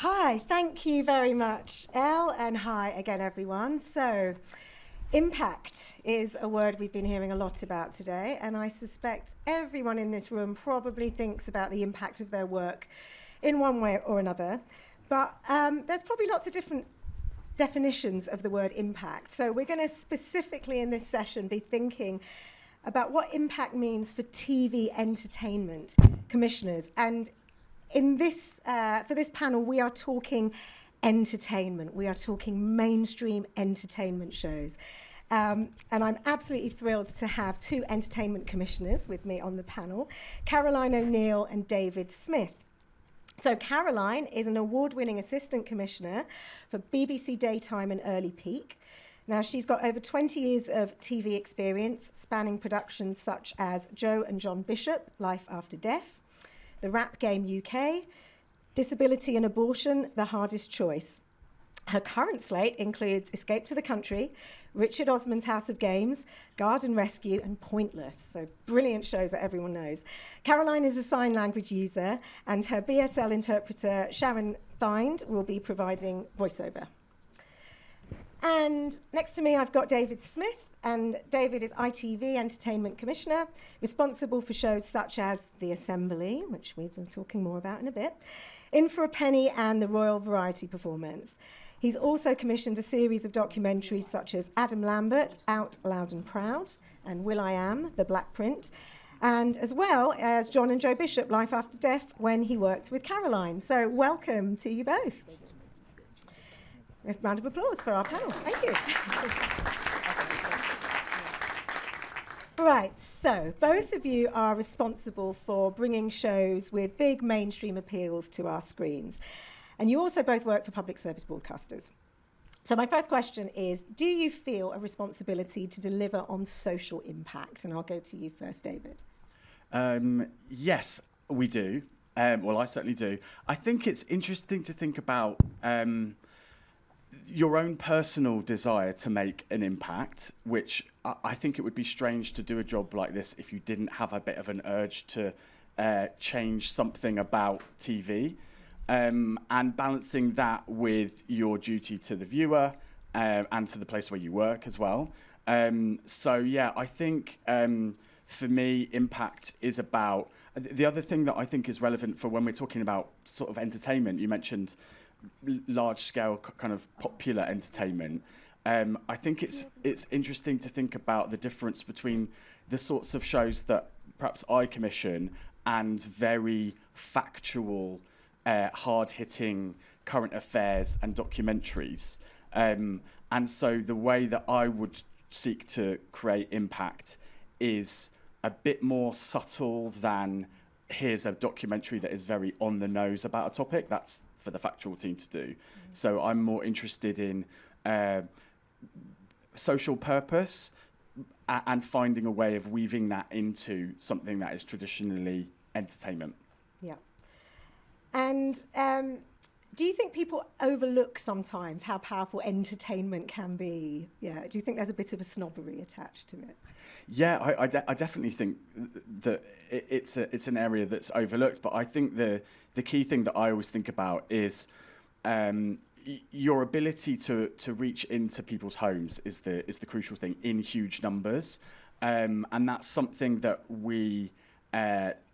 Hi, thank you very much, Elle, and hi again, everyone. So, impact is a word we've been hearing a lot about today, and I suspect everyone in this room probably thinks about the impact of their work in one way or another. But there's probably lots of different definitions of the word impact. So we're going to specifically in this session be thinking about what impact means for TV entertainment commissioners. And in this, for this panel, we are talking entertainment. We are talking mainstream entertainment shows. And I'm absolutely thrilled to have two entertainment commissioners with me on the panel, Caroline O'Neill and David Smyth. So Caroline is an award-winning assistant commissioner for BBC Daytime and Early Peak. Now, she's got over 20 years of TV experience, spanning productions such as Joe and John Bishop, Life After Death, The Rap Game UK, Disability and Abortion, The Hardest Choice. Her current slate includes Escape to the Country, Richard Osman's House of Games, Garden Rescue, and Pointless. So brilliant shows that everyone knows. Caroline is a sign language user, and her BSL interpreter, Sharon Thind, will be providing voiceover. And next to me, I've got David Smyth, and David is ITV Entertainment Commissioner, responsible for shows such as The Assembly, which we've been talking more about in a bit, In for a Penny, and The Royal Variety Performance. He's also commissioned a series of documentaries such as Adam Lambert, Out Loud and Proud, and Will.i.am, The Black Print, and as well as John and Joe Bishop, Life After Death, when he worked with Caroline. So welcome to you both. A round of applause for our panel. Thank you. Right, so both of you are responsible for bringing shows with big mainstream appeals to our screens. And you also both work for public service broadcasters. So my first question is, do you feel a responsibility to deliver on social impact? And I'll go to you first, David. Yes, we do. Well, I certainly do. I think it's interesting to think about your own personal desire to make an impact, which I think it would be strange to do a job like this if you didn't have a bit of an urge to change something about TV. And balancing that with your duty to the viewer and to the place where you work as well. So yeah, I think for me, impact is about... The other thing that I think is relevant for when we're talking about sort of entertainment, you mentioned large-scale kind of popular entertainment. I think it's interesting to think about the difference between the sorts of shows that perhaps I commission and very factual, hard-hitting current affairs and documentaries. And so the way that I would seek to create impact is a bit more subtle than here's a documentary that is very on the nose about a topic. That's for the factual team to do. So I'm more interested in social purpose and finding a way of weaving that into something that is traditionally entertainment. Yeah. And do you think people overlook sometimes how powerful entertainment can be? Yeah. Do you think there's a bit of a snobbery attached to it? Yeah, I definitely think that it's an area that's overlooked. But I think the key thing that I always think about is your ability to reach into people's homes is the crucial thing in huge numbers, and that's something that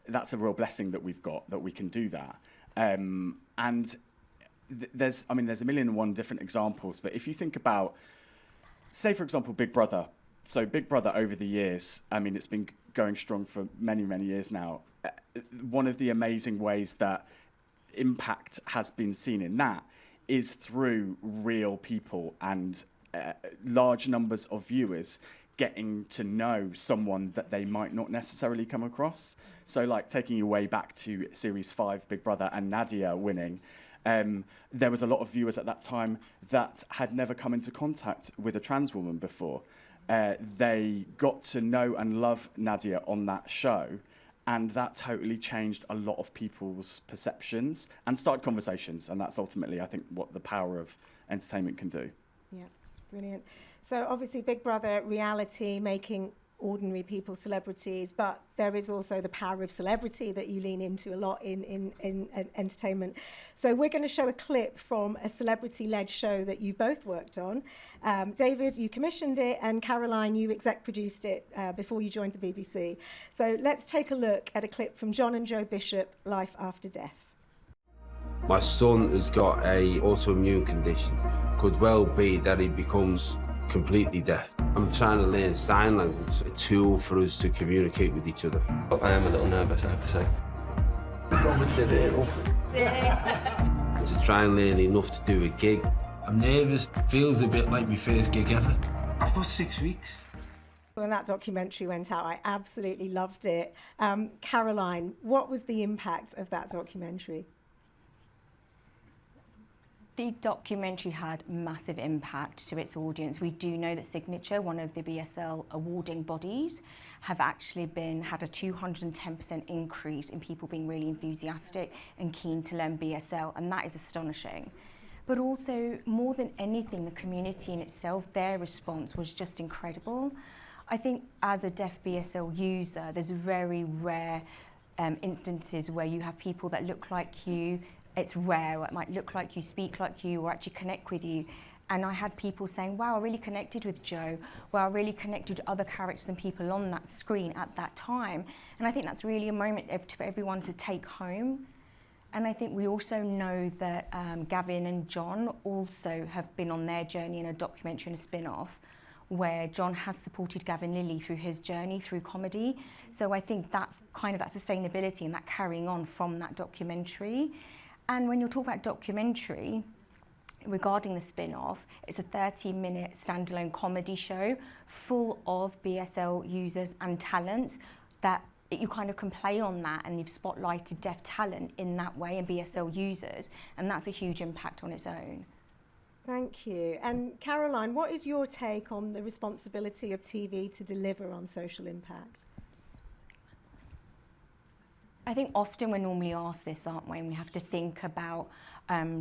that's a real blessing that we've got, that we can do that. And there's a million and one different examples, but if you think about, say for example, Big Brother. So Big Brother over the years, it's been going strong for many, many years now. One of the amazing ways that impact has been seen in that is through real people and large numbers of viewers getting to know someone that they might not necessarily come across. So like taking you way back to Series 5, Big Brother and Nadia winning, there was a lot of viewers at that time that had never come into contact with a trans woman before. They got to know and love Nadia on that show, and that totally changed a lot of people's perceptions and started conversations, and that's ultimately, I think, what the power of entertainment can do. Yeah, brilliant. So obviously Big Brother reality making ordinary people, celebrities, but there is also the power of celebrity that you lean into a lot in entertainment. So we're going to show a clip from a celebrity-led show that you both worked on. David, you commissioned it, and Caroline, you exec produced it before you joined the BBC. So let's take a look at a clip from John and Joe Bishop, Life After Death. My son has got a autoimmune condition. Could well be that he becomes completely deaf. I'm trying to learn sign language, a tool for us to communicate with each other. I am a little nervous, I have to say. Robin did it to try and learn enough to do a gig. I'm nervous, feels a bit like my first gig ever. I've got 6 weeks. When that documentary went out, I absolutely loved it. Caroline, what was the impact of that documentary? The documentary had massive impact to its audience. We do know that Signature, one of the BSL awarding bodies, have actually had a 210% increase in people being really enthusiastic and keen to learn BSL, and that is astonishing. But also, more than anything, the community in itself, their response was just incredible. I think as a deaf BSL user, there's very rare instances where you have people that look like you. It's rare, it might look like you, speak like you, or actually connect with you. And I had people saying, wow, I really connected with Joe. Wow, I really connected with other characters and people on that screen at that time. And I think that's really a moment for everyone to take home. And I think we also know that Gavin and John also have been on their journey in a documentary and a spin-off, where John has supported Gavin Lilly through his journey through comedy. So I think that's kind of that sustainability and that carrying on from that documentary. And when you're talking about documentary, regarding the spin-off, it's a 30-minute standalone comedy show full of BSL users and talents that you kind of can play on that, and you've spotlighted deaf talent in that way and BSL users, and that's a huge impact on its own. Thank you. And Caroline, what is your take on the responsibility of TV to deliver on social impact? I think often we're normally asked this, aren't we? And we have to think about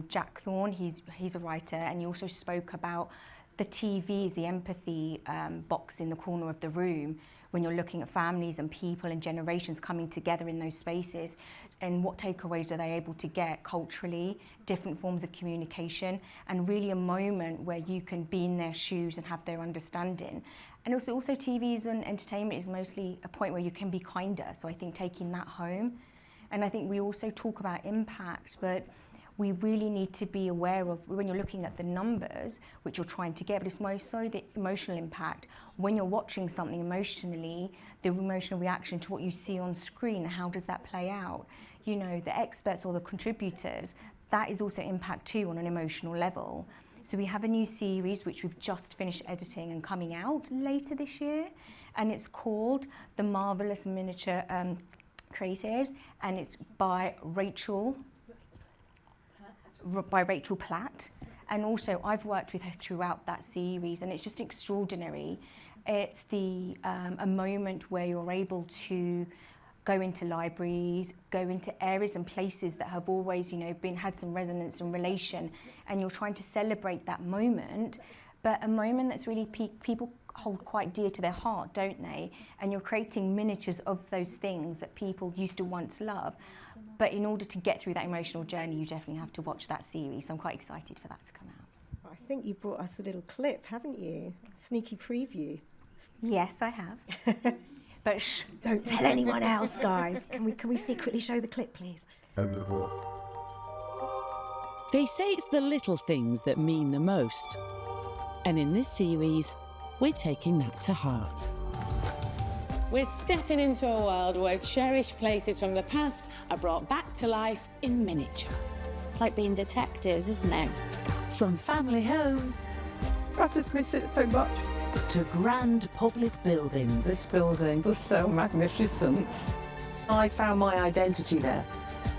Jack Thorne, he's a writer, and he also spoke about the TVs, the empathy box in the corner of the room, when you're looking at families and people and generations coming together in those spaces, and what takeaways are they able to get culturally, different forms of communication, and really a moment where you can be in their shoes and have their understanding. And also TVs and entertainment is mostly a point where you can be kinder, so I think taking that home. And I think we also talk about impact, but we really need to be aware of, when you're looking at the numbers, which you're trying to get, but it's more so the emotional impact. When you're watching something emotionally, the emotional reaction to what you see on screen, how does that play out? You know, the experts or the contributors, that is also impact too on an emotional level. So we have a new series which we've just finished editing and coming out later this year, and it's called The Marvellous Miniature Traitors, and it's by Rachel Platt. And also I've worked with her throughout that series, and it's just extraordinary. It's a moment where you're able to go into libraries, go into areas and places that have always, had some resonance and relation, and you're trying to celebrate that moment, but a moment that's really people hold quite dear to their heart, don't they? And you're creating miniatures of those things that people used to once love. But in order to get through that emotional journey, you definitely have to watch that series. So I'm quite excited for that to come out. I think you brought us a little clip, haven't you? Sneaky preview. Yes, I have. But shh, don't tell anyone else, guys. Can we secretly show the clip, please? They say it's the little things that mean the most. And in this series, we're taking that to heart. We're stepping into a world where cherished places from the past are brought back to life in miniature. It's like being detectives, isn't it? From family homes I've just missed it so much. to grand public buildings. This building was so magnificent. I found my identity there.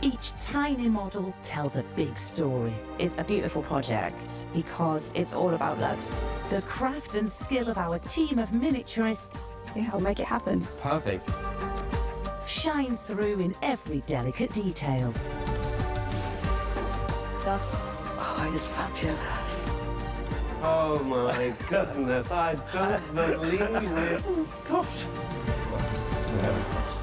Each tiny model tells a big story. It's a beautiful project because it's all about love. The craft and skill of our team of miniaturists Yeah, I'll make it happen. Perfect. shines through in every delicate detail. Oh, it's fabulous. Oh my goodness, I don't believe this. Gosh.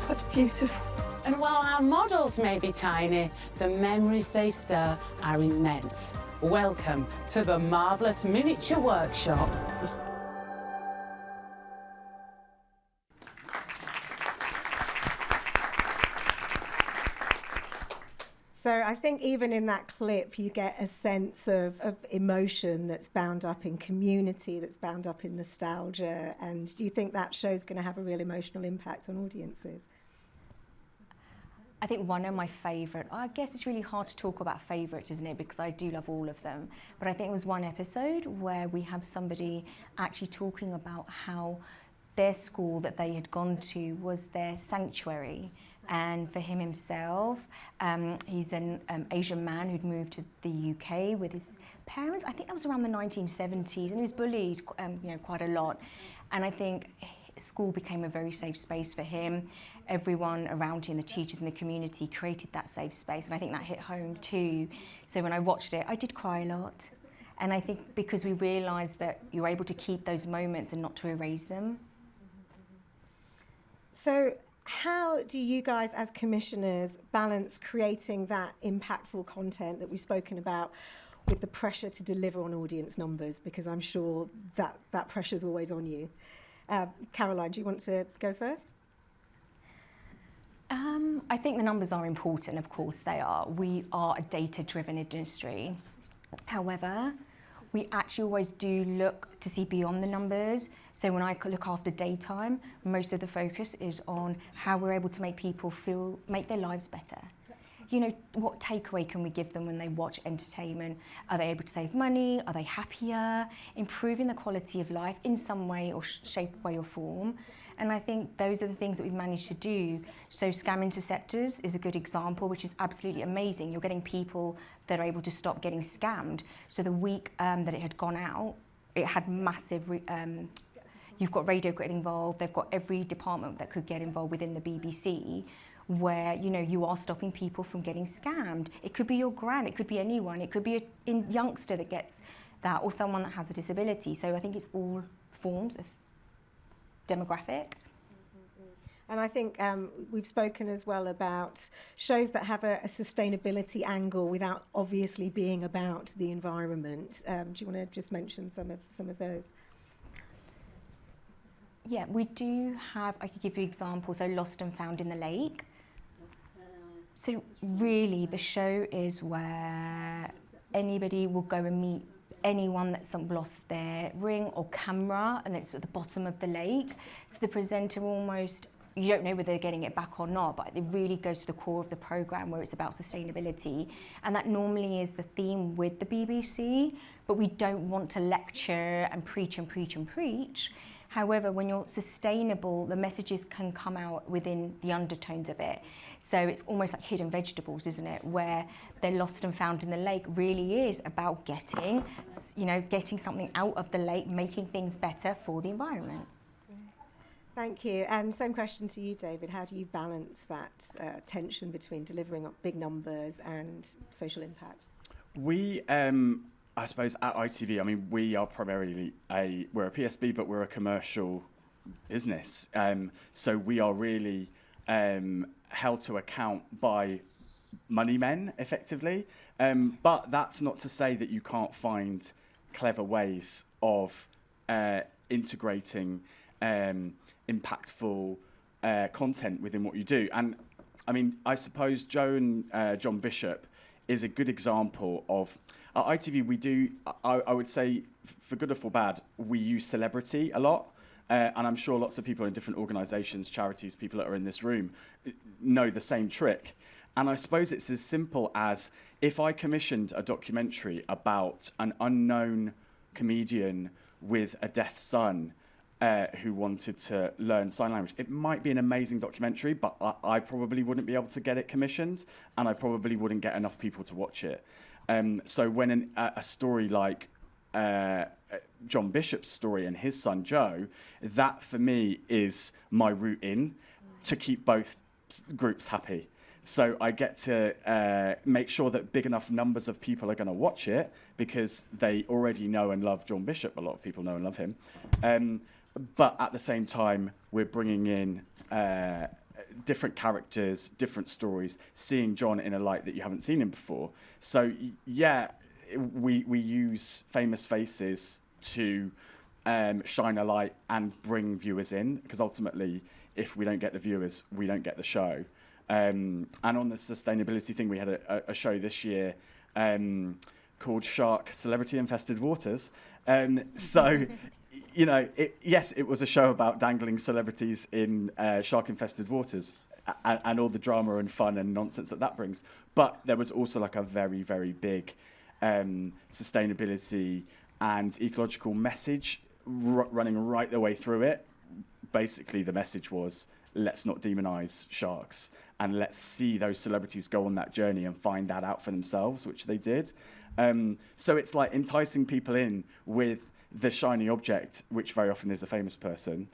That's beautiful. And while our models may be tiny, the memories they stir are immense. Welcome to the Marvellous Miniature Workshop. So I think even in that clip, you get a sense of emotion that's bound up in community, that's bound up in nostalgia. And do you think that show's going to have a real emotional impact on audiences? I think one of my favourite, I guess it's really hard to talk about favourites, isn't it? Because I do love all of them. But I think it was one episode where we have somebody actually talking about how their school that they had gone to was their sanctuary. And for him himself, he's an Asian man who'd moved to the UK with his parents. I think that was around the 1970s, and he was bullied, quite a lot. And I think school became a very safe space for him. Everyone around him, the teachers and the community, created that safe space, and I think that hit home too. So when I watched it, I did cry a lot. And I think because we realised that you're able to keep those moments and not to erase them. So how do you guys as commissioners balance creating that impactful content that we've spoken about with the pressure to deliver on audience numbers? Because I'm sure that pressure's always on you. Caroline, do you want to go first? I think the numbers are important, of course they are. We are a data-driven industry. However, we actually always do look to see beyond the numbers. So when I look after daytime, most of the focus is on how we're able to make people make their lives better. You know, what takeaway can we give them when they watch entertainment? Are they able to save money? Are they happier? Improving the quality of life in some way or shape, way or form. And I think those are the things that we've managed to do. So Scam Interceptors is a good example, which is absolutely amazing. You're getting people that are able to stop getting scammed. So the week that it had gone out, it had massive, you've got radio getting involved, they've got every department that could get involved within the BBC, where, you are stopping people from getting scammed. It could be your gran, it could be anyone, it could be a youngster that gets that, or someone that has a disability. So I think it's all forms of demographic. And I think we've spoken as well about shows that have a sustainability angle without obviously being about the environment. Do you want to just mention some of those? Yeah, we do have, I could give you examples, so Lost and Found in the Lake. So really the show is where anybody will go and meet anyone that's lost their ring or camera, and it's at the bottom of the lake. So the presenter almost, you don't know whether they're getting it back or not, but it really goes to the core of the programme where it's about sustainability. And that normally is the theme with the BBC, but we don't want to lecture and preach and preach and preach. However, when you're sustainable, the messages can come out within the undertones of it. So it's almost like Hidden Vegetables, isn't it? Where they're lost and found in the lake really is about getting something out of the lake, making things better for the environment. Thank you. And same question to you, David. How do you balance that tension between delivering big numbers and social impact? We, I suppose at ITV, I mean, we are primarily we're a PSB, but we're a commercial business. So we are really held to account by money men, effectively. But that's not to say that you can't find clever ways of integrating impactful content within what you do. And I mean, I suppose John Bishop is a good example of, at ITV we do, I would say, for good or for bad, we use celebrity a lot. And I'm sure lots of people in different organisations, charities, people that are in this room, know the same trick. And I suppose it's as simple as, if I commissioned a documentary about an unknown comedian with a deaf son who wanted to learn sign language, it might be an amazing documentary, but I probably wouldn't be able to get it commissioned, and I probably wouldn't get enough people to watch it. So when a story like John Bishop's story and his son Joe, that for me is my route in to keep both groups happy. So I get to make sure that big enough numbers of people are going to watch it because they already know and love John Bishop. A lot of people know and love him. But at the same time, we're bringing in different characters, different stories, seeing John in a light that you haven't seen him before. So yeah, we use famous faces to shine a light and bring viewers in, because ultimately, if we don't get the viewers, we don't get the show. And on the sustainability thing, we had a show this year called Shark Celebrity Infested Waters. So, you know, yes, it was a show about dangling celebrities in shark-infested waters and all the drama and fun and nonsense that brings. But there was also like a very, very big sustainability and ecological message running right the way through it. Basically, the message was, let's not demonize sharks and let's see those celebrities go on that journey and find that out for themselves, which they did. So it's like enticing people in with the shiny object, which very often is a famous person.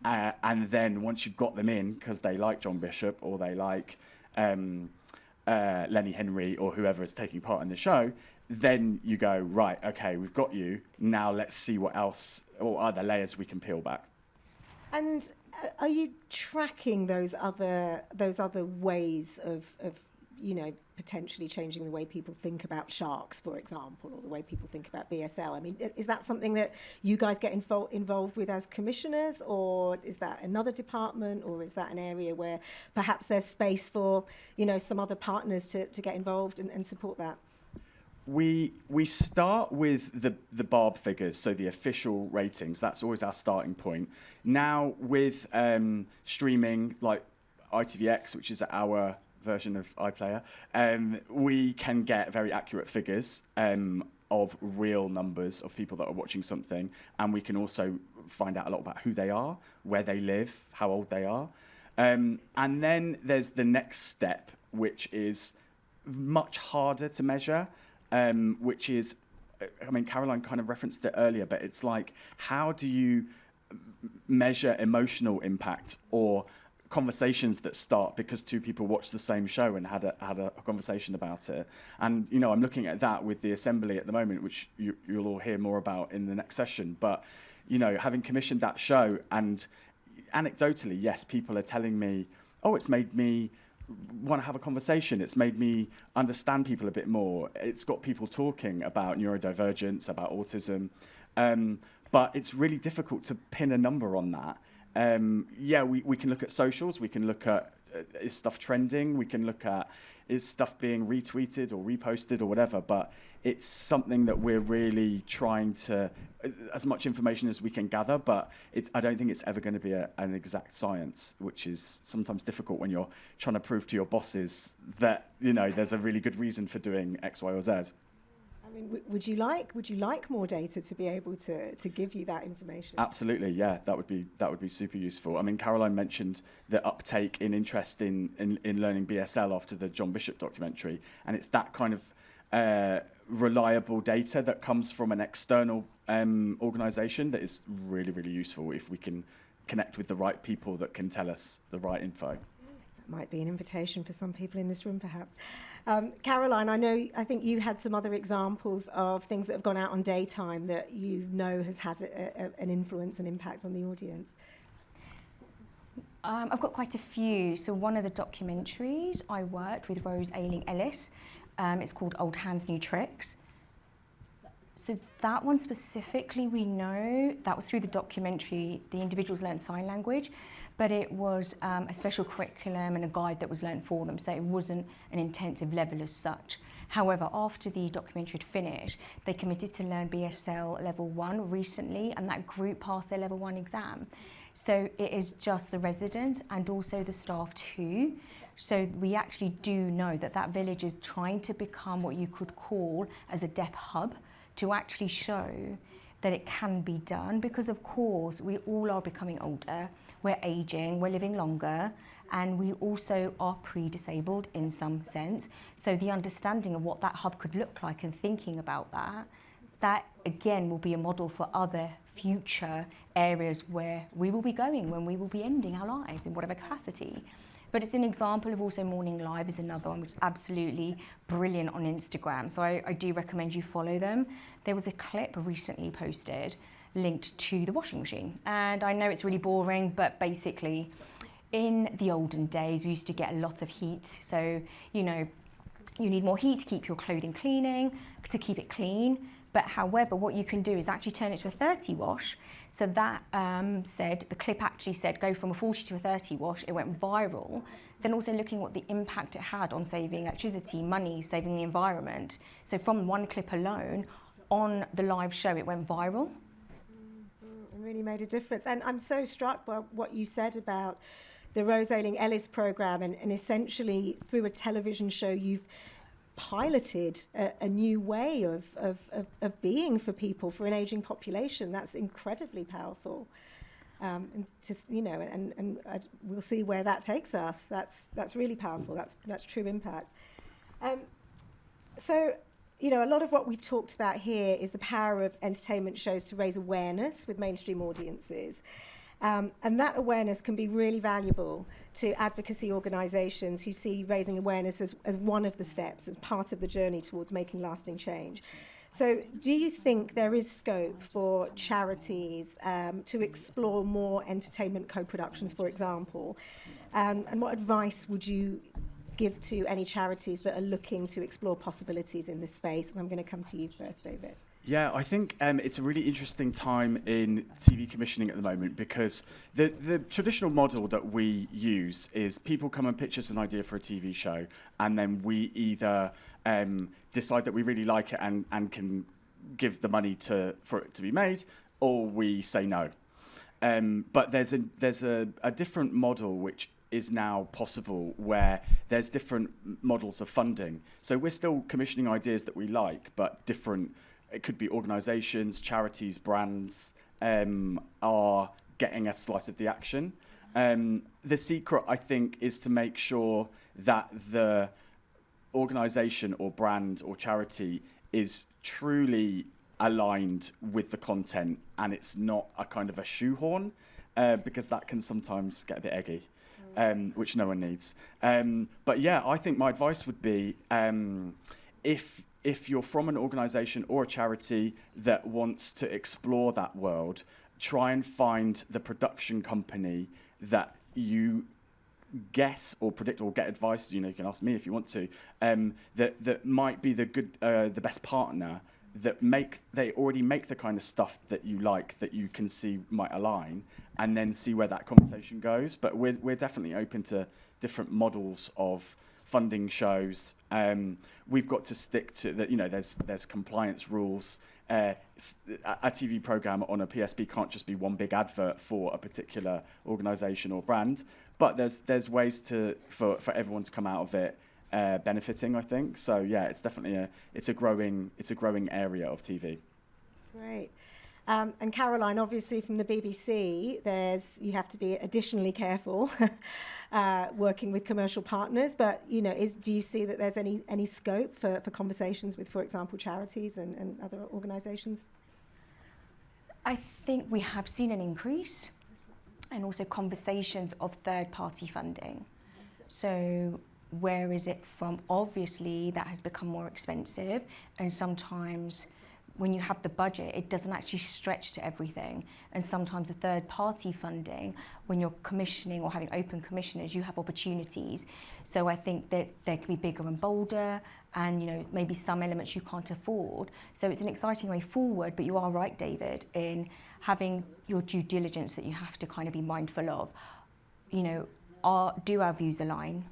And then once you've got them in, because they like John Bishop or they like Lenny Henry or whoever is taking part in the show, then you go, right, okay, we've got you. Now let's see what else or other layers we can peel back. And are you tracking those other ways of you know, potentially changing the way people think about sharks, for example, or the way people think about BSL? I mean, is that something that you guys get involved with as commissioners, or is that another department, or is that an area where perhaps there's space for, you know, some other partners to get involved and support that? We start with the BARB figures, so the official ratings. That's always our starting point. Now with streaming like ITVX, which is our version of iPlayer, we can get very accurate figures of real numbers of people that are watching something, and we can also find out a lot about who they are, where they live, how old they are. And then there's the next step, which is much harder to measure, which is, I mean, Caroline kind of referenced it earlier, but it's like, how do you measure emotional impact or conversations that start because two people watched the same show and had a conversation about it? And, you know, I'm looking at that with the Assembly at the moment, which you'll all hear more about in the next session. But, you know, having commissioned that show, and anecdotally, yes, people are telling me, oh, it's made me want to have a conversation. It's made me understand people a bit more. It's got people talking about neurodivergence, about autism. But it's really difficult to pin a number on that. Yeah, we can look at socials. We can look at, is stuff trending? We can look at, is stuff being retweeted or reposted or whatever? But it's something that we're really trying to, as much information as we can gather, but I don't think it's ever going to be an exact science, which is sometimes difficult when you're trying to prove to your bosses that, you know, there's a really good reason for doing X, Y, or Z. I mean, would you like more data to be able to give you that information? Absolutely, yeah, that would be super useful. I mean, Caroline mentioned the uptake in interest in learning BSL after the John Bishop documentary, and it's that kind of reliable data that comes from an external organisation that is really, really useful if we can connect with the right people that can tell us the right info. That might be an invitation for some people in this room, perhaps. Caroline, I think you had some other examples of things that have gone out on daytime that you know has had an influence and impact on the audience. I've got quite a few. So one of the documentaries I worked with Rose Ayling-Ellis, it's called Old Hands, New Tricks. So that one specifically, we know that was through the documentary, the individuals learned sign language, but it was a special curriculum and a guide that was learned for them, so it wasn't an intensive level as such. However, after the documentary had finished, they committed to learn BSL Level 1 recently, and that group passed their Level 1 exam. So it is just the residents and also the staff too. So we actually do know that that village is trying to become what you could call as a deaf hub, to actually show that it can be done, because of course we all are becoming older, we're aging, we're living longer, and we also are pre-disabled in some sense. So the understanding of what that hub could look like and thinking about that again will be a model for other future areas where we will be going when we will be ending our lives in whatever capacity. But it's an example of also Morning Live is another one, which is absolutely brilliant on Instagram. So I do recommend you follow them. There was a clip recently posted linked to the washing machine. And I know it's really boring, but basically in the olden days, we used to get a lot of heat. So, you know, you need more heat to keep your clothing cleaning, to keep it clean. But however, what you can do is actually turn it to a 30 wash. So that said, the clip actually said go from a 40 to a 30 wash. It went viral. Then also looking what the impact it had on saving electricity, money, saving the environment. So from one clip alone, on the live show, it went viral. It really made a difference. And I'm so struck by what you said about the Rose Ayling-Ellis programme, and essentially through a television show you've piloted a new way of being for people, for an ageing population. That's incredibly powerful. And just, you know, and we'll see where that takes us. That's really powerful. That's true impact. So, you know, a lot of what we've talked about here is the power of entertainment shows to raise awareness with mainstream audiences. And that awareness can be really valuable to advocacy organisations who see raising awareness as one of the steps, as part of the journey towards making lasting change. So do you think there is scope for charities to explore more entertainment co-productions, for example? And what advice would you give to any charities that are looking to explore possibilities in this space? And I'm going to come to you first, David. Yeah, I think it's a really interesting time in TV commissioning at the moment, because the traditional model that we use is people come and pitch us an idea for a TV show, and then we either decide that we really like it and can give the money for it to be made, or we say no. But there's a different model which is now possible, where there's different models of funding. So we're still commissioning ideas that we like, but different. It could be organisations, charities, brands are getting a slice of the action. The secret, I think, is to make sure that the organisation or brand or charity is truly aligned with the content, and it's not a kind of a shoehorn, because that can sometimes get a bit eggy, which no one needs. But yeah, I think my advice would be, if you're from an organisation or a charity that wants to explore that world, try and find the production company that you guess or predict or get advice. You know, you can ask me if you want to. That might be the best partner. They already make the kind of stuff that you like, that you can see might align, and then see where that conversation goes. But we're definitely open to different models of funding shows. We've got to stick to that. You know, there's compliance rules. A TV program on a PSB can't just be one big advert for a particular organisation or brand. But there's ways for everyone to come out of it benefiting, I think. So yeah, it's definitely a growing area of TV. Great. And Caroline, obviously from the BBC, you have to be additionally careful working with commercial partners. But you know, do you see that there's any scope for conversations with, for example, charities and other organisations? I think we have seen an increase, and also conversations of third-party funding. So where is it from? Obviously, that has become more expensive, and sometimes when you have the budget, it doesn't actually stretch to everything. And sometimes the third-party funding, when you're commissioning or having open commissioners, you have opportunities. So I think that there can be bigger and bolder, and you know, maybe some elements you can't afford. So it's an exciting way forward, but you are right, David, in having your due diligence that you have to kind of be mindful of. You know, do our views align?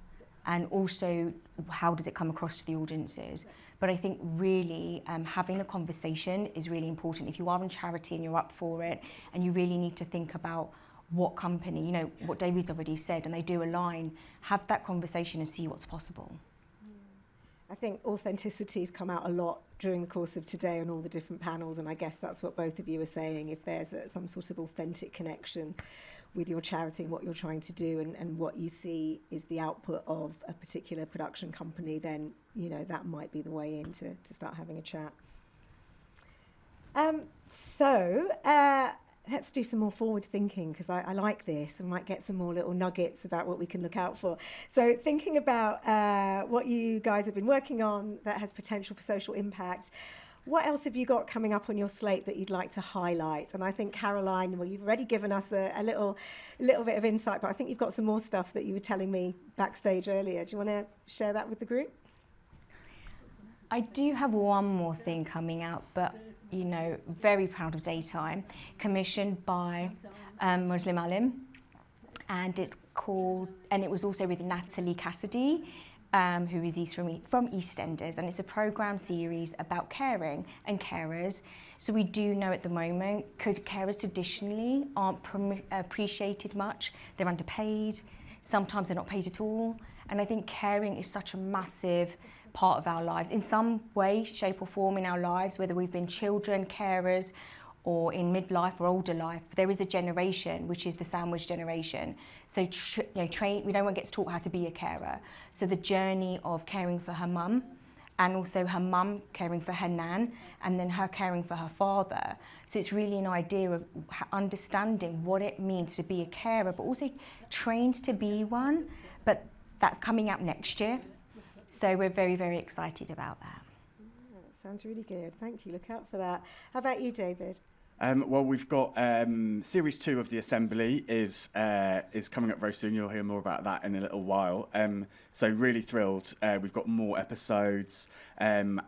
And also, how does it come across to the audiences? But I think really having the conversation is really important. If you are in charity and you're up for it, and you really need to think about what company, you know, what David's already said, and they do align, have that conversation and see what's possible. I think authenticity's come out a lot during the course of today on all the different panels, and I guess that's what both of you are saying. If there's some sort of authentic connection with your charity and what you're trying to do, and what you see is the output of a particular production company, then you know that might be the way in to start having a chat. So let's do some more forward thinking, because I like this and might get some more little nuggets about what we can look out for. So thinking about what you guys have been working on that has potential for social impact, what else have you got coming up on your slate that you'd like to highlight? And I think, Caroline, well, you've already given us a little bit of insight, but I think you've got some more stuff that you were telling me backstage earlier. Do you want to share that with the group? I do have one more thing coming out, but, you know, very proud of Daytime, commissioned by Muslim Alim, and it's called, and it was also with Natalie Cassidy, who is from EastEnders, and it's a programme series about caring and carers. So we do know at the moment, carers traditionally aren't appreciated much. They're underpaid, sometimes they're not paid at all, and I think caring is such a massive part of our lives, in some way, shape or form in our lives, whether we've been children, carers, or in midlife or older life. There is a generation, which is the sandwich generation. So no one gets taught how to be a carer. So the journey of caring for her mum, and also her mum caring for her nan, and then her caring for her father. So it's really an idea of understanding what it means to be a carer, but also trained to be one. But that's coming out next year. So we're very, very excited about that. Sounds really good. Thank you. Look out for that. How about you, David? Well, we've got Series 2 of The Assembly is coming up very soon. You'll hear more about that in a little while. So really thrilled. We've got more episodes, and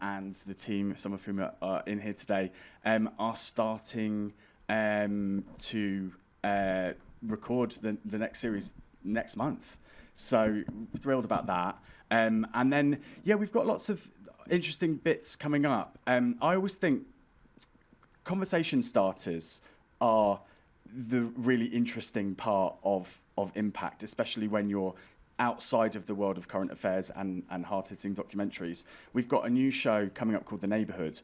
the team, some of whom are in here today, are starting to record the next series next month. So thrilled about that. And then, yeah, we've got lots of interesting bits coming up. I always think conversation starters are the really interesting part of impact, especially when you're outside of the world of current affairs and hard-hitting documentaries. We've got a new show coming up called The Neighbourhood,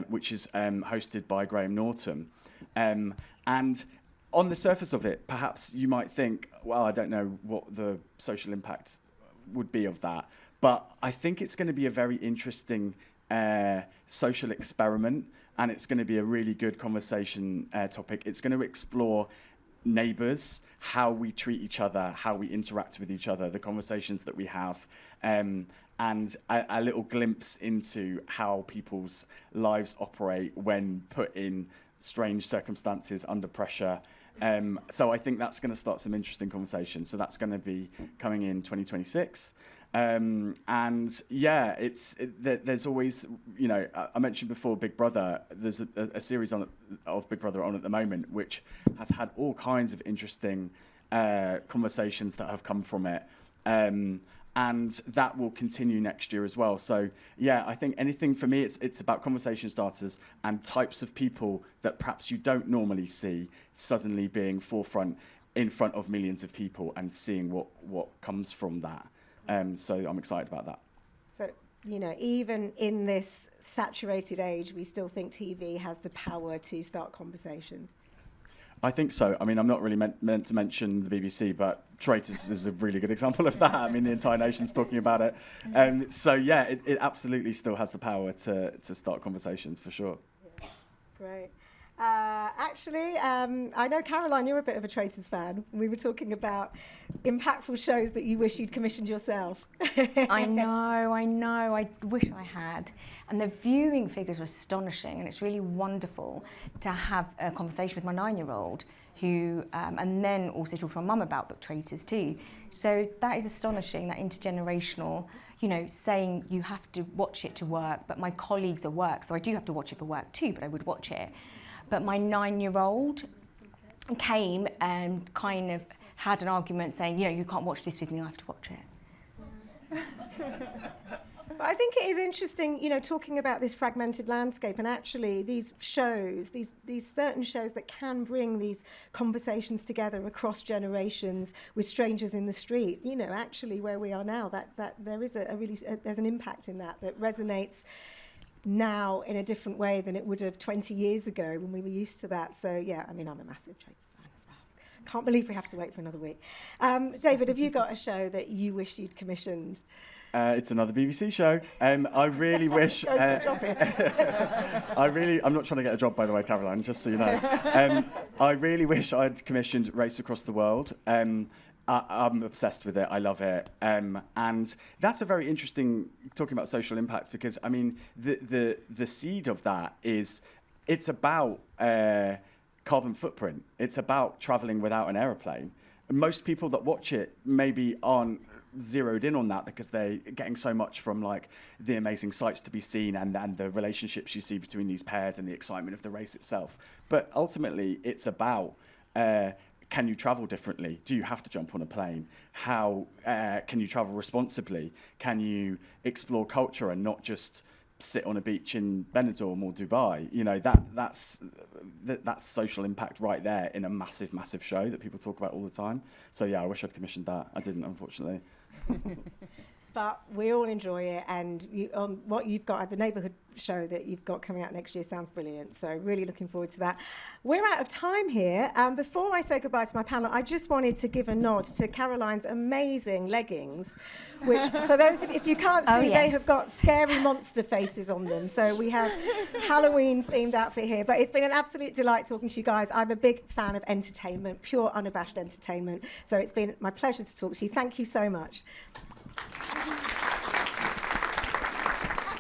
which is hosted by Graham Norton. And on the surface of it, perhaps you might think, well, I don't know what the social impact would be of that. But I think it's going to be a very interesting social experiment, and it's going to be a really good conversation topic. It's going to explore neighbours, how we treat each other, how we interact with each other, the conversations that we have, and a little glimpse into how people's lives operate when put in strange circumstances, under pressure. So I think that's going to start some interesting conversations. So that's going to be coming in 2026. And yeah, there's always, you know, I mentioned before Big Brother. There's a series of Big Brother on at the moment, which has had all kinds of interesting conversations that have come from it. And that will continue next year as well. So yeah, I think anything for me, it's about conversation starters and types of people that perhaps you don't normally see suddenly being in front of millions of people and seeing what comes from that. So I'm excited about that. So, you know, even in this saturated age, we still think TV has the power to start conversations. I think so. I mean, I'm not really meant to mention the BBC, but Traitors is a really good example of that. I mean, the entire nation's talking about it. So, yeah, it absolutely still has the power to start conversations, for sure. Yeah. Great. Actually, I know, Caroline, you're a bit of a Traitors fan. We were talking about impactful shows that you wish you'd commissioned yourself. I know. I wish I had. And the viewing figures were astonishing, and it's really wonderful to have a conversation with my 9-year-old who, and then also talk to my mum about the Traitors too. So that is astonishing, that intergenerational, you know, saying you have to watch it to work, but my colleagues at work, so I do have to watch it for work too, but I would watch it. But my 9-year-old came and kind of had an argument saying, you know, you can't watch this with me, I have to watch it. But I think it is interesting, you know, talking about this fragmented landscape, and actually these shows, these certain shows that can bring these conversations together across generations with strangers in the street, you know, actually where we are now, that there is there's an impact in that resonates now in a different way than it would have 20 years ago when we were used to that. So yeah, I mean, I'm a massive Traitors fan as well. Can't believe we have to wait for another week. David, have you got a show that you wish you'd commissioned? It's another BBC show. I really wish. I'm not trying to get a job, by the way, Caroline, just so you know. I really wish I'd commissioned Race Across the World. I'm obsessed with it. I love it. And that's a very interesting, talking about social impact, because, I mean, the seed of that is, it's about carbon footprint. It's about travelling without an aeroplane. Most people that watch it maybe aren't zeroed in on that because they're getting so much from like the amazing sights to be seen and the relationships you see between these pairs and the excitement of the race itself. But ultimately, it's about can you travel differently? Do you have to jump on a plane? How can you travel responsibly? Can you explore culture and not just sit on a beach in Benidorm or Dubai? You know, that's social impact right there in a massive, massive show that people talk about all the time. So yeah, I wish I'd commissioned that. I didn't, unfortunately. But we all enjoy it, and what you've got at the neighbourhood show that you've got coming out next year sounds brilliant. So really looking forward to that. We're out of time here. Before I say goodbye to my panel, I just wanted to give a nod to Caroline's amazing leggings, which for those of you, if you can't see, they have got scary monster faces on them. So we have Halloween themed outfit here. But it's been an absolute delight talking to you guys. I'm a big fan of entertainment, pure unabashed entertainment. So it's been my pleasure to talk to you. Thank you so much.